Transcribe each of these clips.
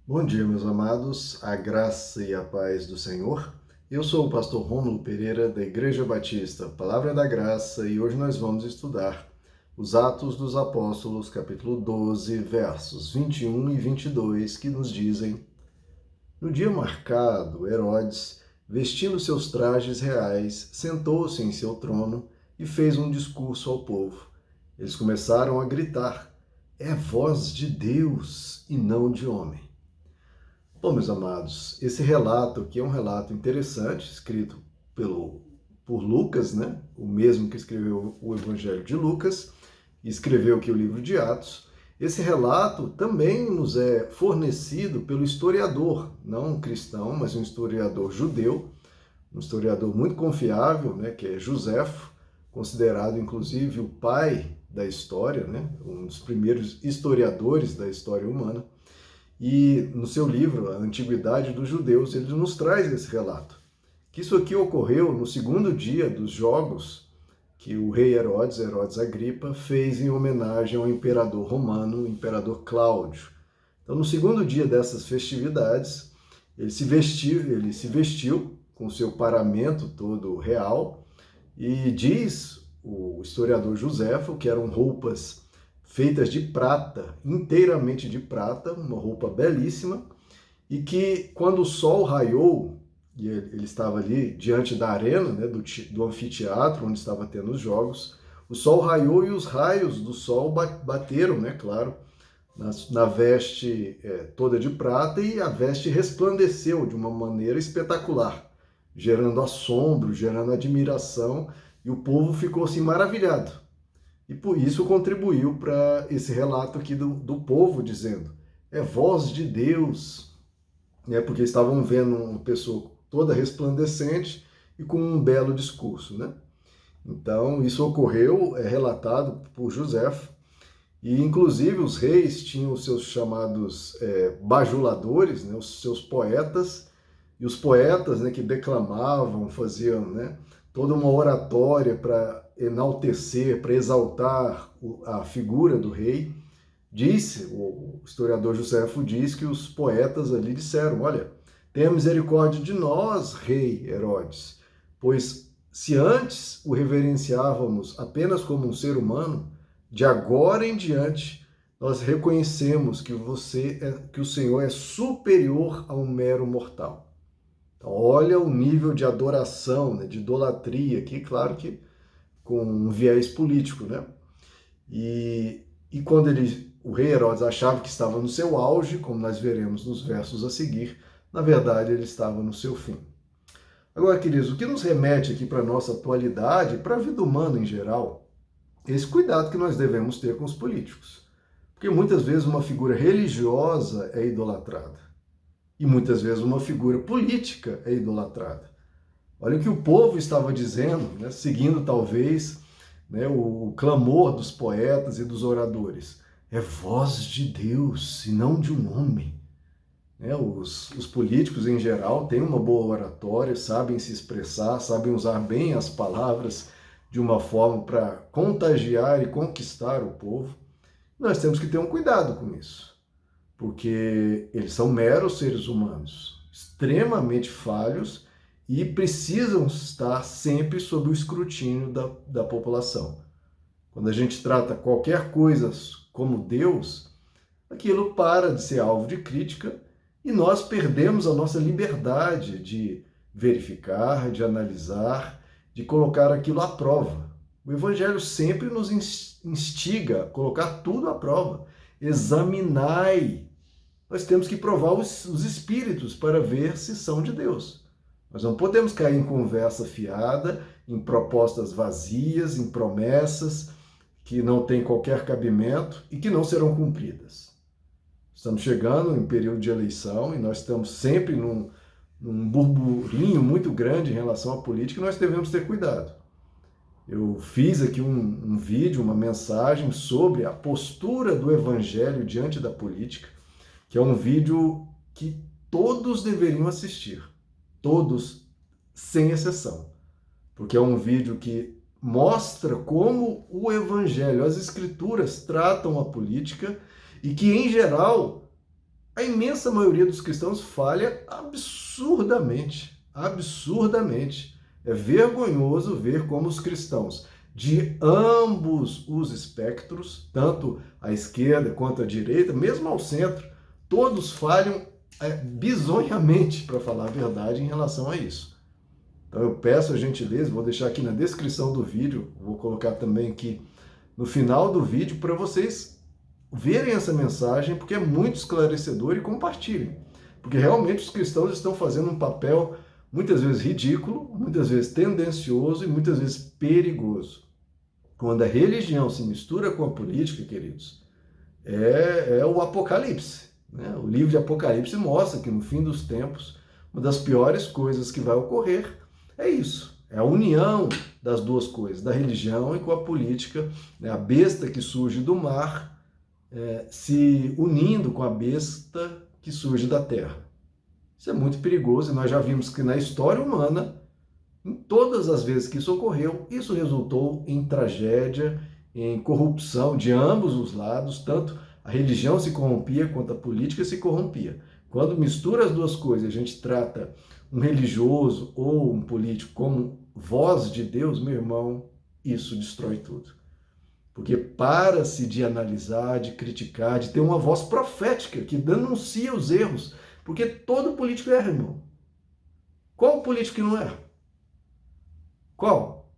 Bom dia, meus amados, a graça e a paz do Senhor. Eu sou o pastor Rômulo Pereira, da Igreja Batista Palavra da Graça, e hoje nós vamos estudar os Atos dos Apóstolos, capítulo 12, versos 21 e 22, que nos dizem: No dia marcado, Herodes, vestindo seus trajes reais, sentou-se em seu trono e fez um discurso ao povo. Eles começaram a gritar: É voz de Deus e não de homem. Bom, meus amados, esse relato aqui é um relato interessante, escrito por Lucas, né? O mesmo que escreveu o Evangelho de Lucas, e escreveu aqui o livro de Atos. Esse relato também nos é fornecido pelo historiador, não um cristão, mas um historiador judeu, um historiador muito confiável, né? Que é Joséfo, considerado inclusive o pai da história, né? Um dos primeiros historiadores da história humana. E no seu livro, A Antiguidade dos Judeus, ele nos traz esse relato. Que isso aqui ocorreu no segundo dia dos Jogos que o rei Herodes Agripa, fez em homenagem ao imperador romano, o imperador Cláudio. Então, no segundo dia dessas festividades, ele se vestiu com seu paramento todo real, e diz o historiador Joséfo que eram roupas feitas de prata, inteiramente de prata, uma roupa belíssima, e que quando o sol raiou, e ele estava ali diante da arena, né, do anfiteatro, onde estava tendo os jogos, o sol raiou e os raios do sol bateram, né, claro, na veste toda de prata, e a veste resplandeceu de uma maneira espetacular, gerando assombro, gerando admiração, e o povo ficou assim maravilhado. E por isso contribuiu para esse relato aqui do povo dizendo: é voz de Deus, né? Porque estavam vendo uma pessoa toda resplandecente e com um belo discurso, né? Então isso ocorreu, é relatado por Joséfo, e inclusive os reis tinham os seus chamados bajuladores, né? Os seus poetas, e os poetas, né, que declamavam, faziam, né, toda uma oratória para enaltecer, para exaltar a figura do rei. Disse, o historiador Joséfo diz que os poetas ali disseram: olha, tenha misericórdia de nós, rei Herodes, pois se antes o reverenciávamos apenas como um ser humano, de agora em diante nós reconhecemos que que o Senhor é superior a um mero mortal. Então, olha o nível de adoração, né, de idolatria aqui, claro que com um viés político, né? E quando o rei Herodes achava que estava no seu auge, como nós veremos nos versos a seguir, na verdade ele estava no seu fim. Agora, queridos, o que nos remete aqui para a nossa atualidade, para a vida humana em geral, é esse cuidado que nós devemos ter com os políticos. Porque muitas vezes uma figura religiosa é idolatrada. E muitas vezes uma figura política é idolatrada. Olha o que o povo estava dizendo, né, seguindo talvez, né, o clamor dos poetas e dos oradores. É voz de Deus e não de um homem. Né, os políticos em geral têm uma boa oratória, sabem se expressar, sabem usar bem as palavras de uma forma para contagiar e conquistar o povo. Nós temos que ter um cuidado com isso, porque eles são meros seres humanos, extremamente falhos, e precisam estar sempre sob o escrutínio da população. Quando a gente trata qualquer coisa como Deus, aquilo para de ser alvo de crítica e nós perdemos a nossa liberdade de verificar, de analisar, de colocar aquilo à prova. O Evangelho sempre nos instiga a colocar tudo à prova. Examinai. Nós temos que provar os espíritos para ver se são de Deus. Nós não podemos cair em conversa fiada, em propostas vazias, em promessas que não têm qualquer cabimento e que não serão cumpridas. Estamos chegando em período de eleição e nós estamos sempre num burburinho muito grande em relação à política, e nós devemos ter cuidado. Eu fiz aqui um vídeo, uma mensagem sobre a postura do Evangelho diante da política, que é um vídeo que todos deveriam assistir. Todos, sem exceção. Porque é um vídeo que mostra como o Evangelho, as Escrituras tratam a política e que, em geral, a imensa maioria dos cristãos falha absurdamente, absurdamente. É vergonhoso ver como os cristãos de ambos os espectros, tanto a esquerda quanto a direita, mesmo ao centro, todos falham bizonhamente, para falar a verdade, em relação a isso. Então eu peço a gentileza, vou deixar aqui na descrição do vídeo, vou colocar também aqui no final do vídeo para vocês verem essa mensagem, porque é muito esclarecedor, e compartilhem. Porque realmente os cristãos estão fazendo um papel muitas vezes ridículo, muitas vezes tendencioso e muitas vezes perigoso. Quando a religião se mistura com a política, queridos, é o Apocalipse, né? O livro de Apocalipse mostra que no fim dos tempos, uma das piores coisas que vai ocorrer é isso. É a união das duas coisas, da religião e com a política, né? A besta que surge do mar se unindo com a besta que surge da terra. Isso é muito perigoso, e nós já vimos que na história humana, em todas as vezes que isso ocorreu, isso resultou em tragédia, em corrupção de ambos os lados, tanto a religião se corrompia quanto a política se corrompia. Quando mistura as duas coisas, a gente trata um religioso ou um político como voz de Deus, meu irmão, isso destrói tudo. Porque para-se de analisar, de criticar, de ter uma voz profética que denuncia os erros. Porque todo político erra, irmão. Qual político que não erra? Qual?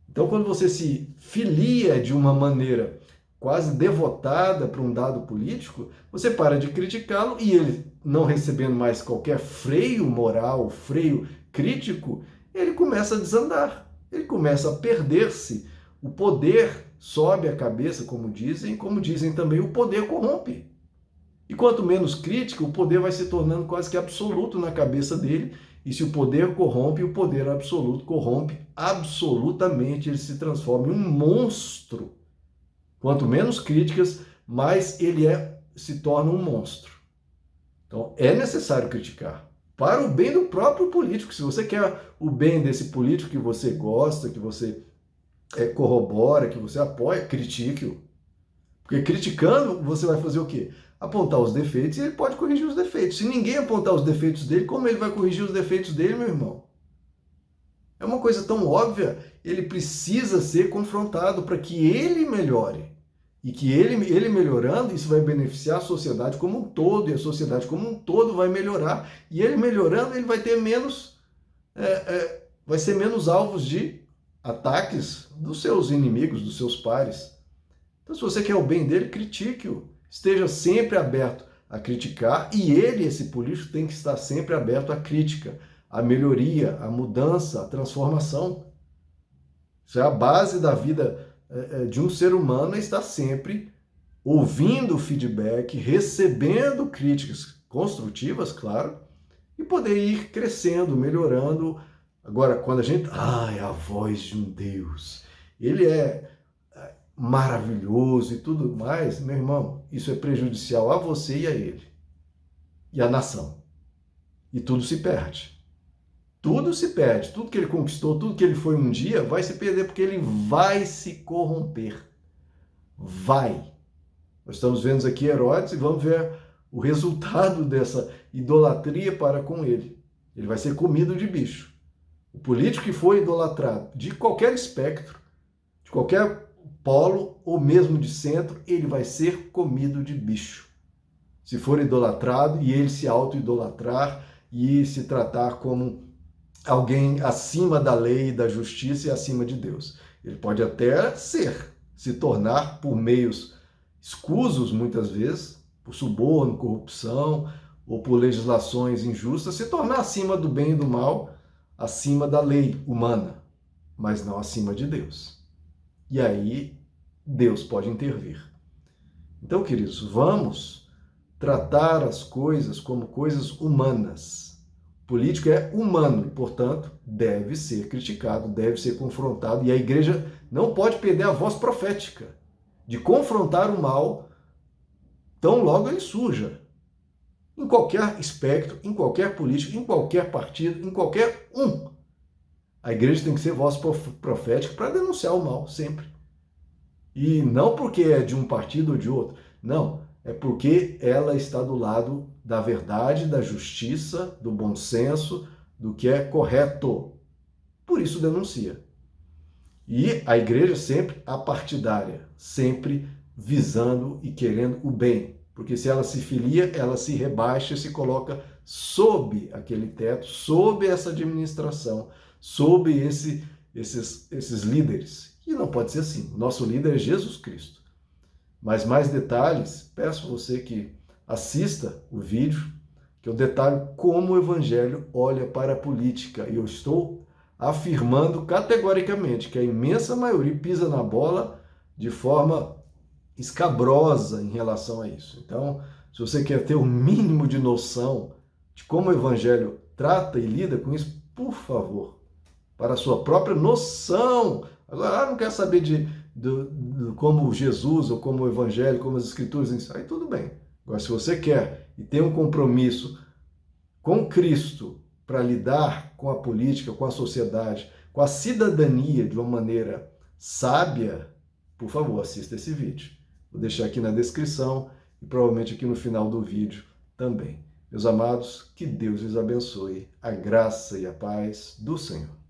Então, quando você se filia de uma maneira quase devotada para um dado político, você para de criticá-lo, e ele, não recebendo mais qualquer freio moral, freio crítico, ele começa a desandar. Ele começa a perder-se. O poder sobe a cabeça, como dizem também, o poder corrompe. E quanto menos crítica, o poder vai se tornando quase que absoluto na cabeça dele. E se o poder corrompe, o poder absoluto corrompe absolutamente, ele se transforma em um monstro. Quanto menos críticas, mais ele se torna um monstro. Então é necessário criticar, para o bem do próprio político. Se você quer o bem desse político que você gosta, que você corrobora, que você apoia, critique-o. Porque criticando, você vai fazer o quê? Apontar os defeitos, e ele pode corrigir os defeitos. Se ninguém apontar os defeitos dele, como ele vai corrigir os defeitos dele, meu irmão? É uma coisa tão óbvia, ele precisa ser confrontado para que ele melhore. E que ele melhorando, isso vai beneficiar a sociedade como um todo, e a sociedade como um todo vai melhorar. E ele melhorando, ele vai ter menos, vai ser menos alvos de ataques dos seus inimigos, dos seus pares. Então, se você quer o bem dele, critique-o. Esteja sempre aberto a criticar, e ele, esse político, tem que estar sempre aberto à crítica, à melhoria, à mudança, à transformação. Isso é a base da vida de um ser humano, é estar sempre ouvindo feedback, recebendo críticas construtivas, claro, e poder ir crescendo, melhorando. Agora, quando a gente... é a voz de um Deus. Ele é maravilhoso e tudo mais, meu irmão, isso é prejudicial a você e a ele. E à nação. E tudo se perde. Tudo se perde. Tudo que ele conquistou, tudo que ele foi um dia, vai se perder, porque ele vai se corromper. Vai. Nós estamos vendo aqui Herodes e vamos ver o resultado dessa idolatria para com ele. Ele vai ser comido de bicho. O político que foi idolatrado, de qualquer espectro, de qualquer polo ou mesmo de centro, ele vai ser comido de bicho. Se for idolatrado e ele se auto-idolatrar e se tratar como alguém acima da lei, da justiça e acima de Deus. Ele pode até se tornar por meios escusos, muitas vezes, por suborno, corrupção ou por legislações injustas, se tornar acima do bem e do mal, acima da lei humana, mas não acima de Deus. E aí Deus pode intervir. Então, queridos, vamos tratar as coisas como coisas humanas. O político é humano e, portanto, deve ser criticado, deve ser confrontado, e a igreja não pode perder a voz profética de confrontar o mal tão logo ele surja. Em qualquer espectro, em qualquer político, em qualquer partido, em qualquer um. A igreja tem que ser voz profética para denunciar o mal, sempre. E não porque é de um partido ou de outro. Não. é porque ela está do lado da verdade, da justiça, do bom senso, do que é correto. Por isso denuncia. E a igreja sempre apartidária, sempre visando e querendo o bem. Porque se ela se filia, ela se rebaixa e se coloca sob aquele teto, sob essa administração, sob esses líderes. E não pode ser assim. O nosso líder é Jesus Cristo. Mas mais detalhes, peço a você que assista o vídeo, que eu detalho como o Evangelho olha para a política. E eu estou afirmando categoricamente que a imensa maioria pisa na bola de forma escabrosa em relação a isso. Então, se você quer ter o mínimo de noção de como o Evangelho trata e lida com isso, por favor, para a sua própria noção. Agora, não quer saber de como Jesus, ou como o Evangelho, como as Escrituras ensinam, aí tudo bem. Agora, se você quer e tem um compromisso com Cristo para lidar com a política, com a sociedade, com a cidadania de uma maneira sábia, por favor, assista esse vídeo. Vou deixar aqui na descrição e provavelmente aqui no final do vídeo também. Meus amados, que Deus lhes abençoe. A graça e a paz do Senhor.